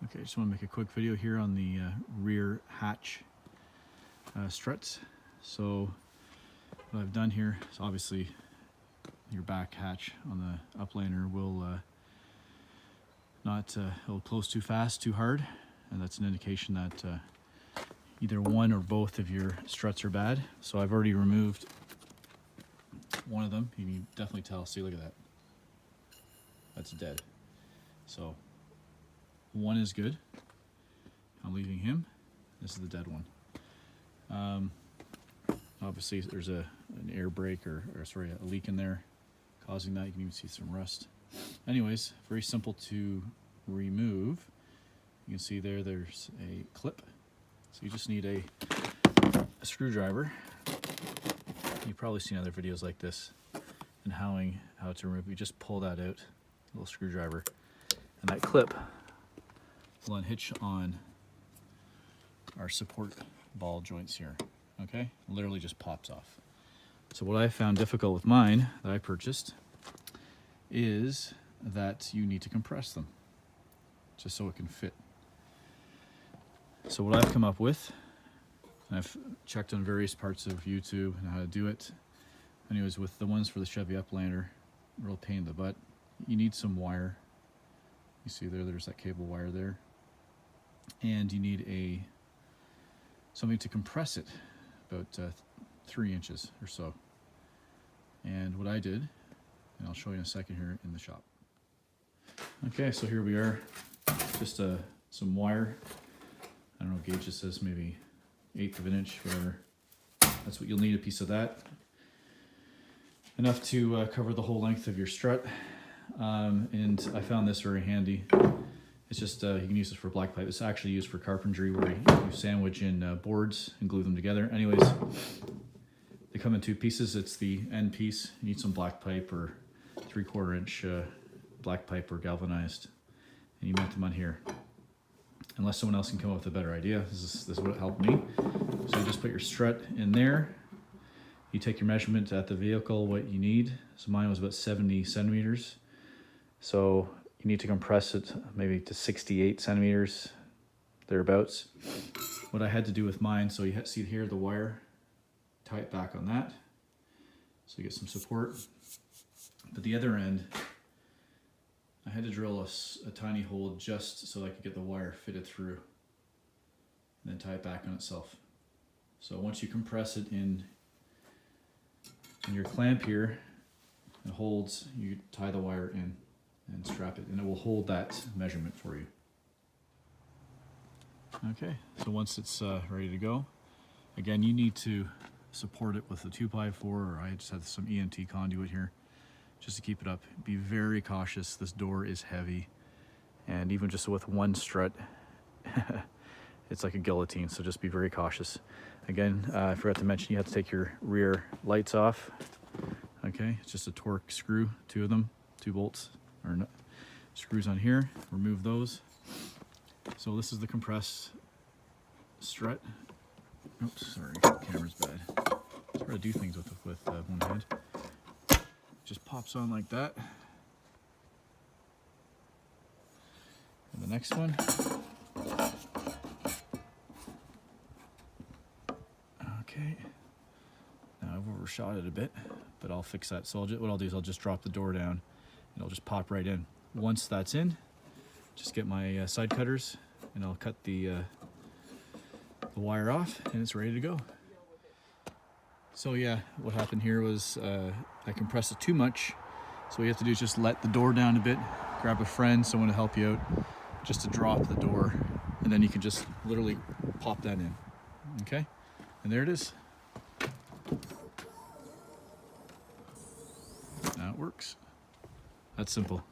Okay, just want to make a quick video here on the rear hatch struts. So what I've done here is obviously your back hatch on the Uplander will it'll close too fast, too hard, and that's an indication that either one or both of your struts are bad. So I've already removed one of them. You can definitely tell. See, look at that. That's dead. So one is good. I'm leaving him. This is the dead one. Obviously there's an air brake or sorry, a leak in there causing that. You can even see some rust. Anyways, very simple to remove. You can see there's a clip. So you just need a screwdriver. You've probably seen other videos like this and how to remove. You just pull that out, little screwdriver, and that clip will unhitch on our support ball joints here. Okay, literally just pops off. So what I found difficult with mine that I purchased is that you need to compress them just so it can fit. So what I've come up with, and I've checked on various parts of YouTube and how to do it. Anyways, with the ones for the Chevy Uplander, real pain in the butt. You need some wire. You see there's that cable wire there. And you need something to compress it, about 3 inches or so. And what I did, and I'll show you in a second here in the shop. Okay, so here we are, just some wire. I don't know, gauge it says maybe 1/8 of an inch, whatever. That's what you'll need, a piece of that. Enough to cover the whole length of your strut. And I found this very handy. It's just, you can use this for black pipe. It's actually used for carpentry where you sandwich in boards and glue them together. Anyways, they come in 2 pieces. It's the end piece. You need some black pipe or 3/4 inch black pipe or galvanized. And you mount them on here. Unless someone else can come up with a better idea. This is what helped me. So you just put your strut in there. You take your measurement at the vehicle, what you need. So mine was about 70 centimeters. So you need to compress it maybe to 68 centimeters, thereabouts. What I had to do with mine, so you see here the wire, tie it back on that. So you get some support. But the other end, I had to drill a tiny hole just so I could get the wire fitted through and then tie it back on itself. So once you compress it in your clamp here, it holds, you tie the wire in and strap it, and it will hold that measurement for you. Okay, so once it's ready to go, again, you need to support it with a 2x4, or I just have some EMT conduit here just to keep it up. Be very cautious. This door is heavy, and even just with one strut, it's like a guillotine, so just be very cautious. Again, I forgot to mention you have to take your rear lights off. Okay, it's just a torque screw, 2 of them, 2 bolts or screws on here. Remove those. So this is the compressed strut. Oops, sorry, camera's bad. It's hard to do things with one hand. Just pops on like that. And the next one. Okay. Now I've overshot it a bit, but I'll fix that. So what I'll do is I'll just drop the door down and it'll just pop right in. Once that's in, just get my side cutters and I'll cut the wire off and it's ready to go. So yeah, what happened here was I compressed it too much. So what you have to do is just let the door down a bit, grab a friend, someone to help you out, just to drop the door, and then you can just literally pop that in. Okay? And there it is. Now it works. That's simple.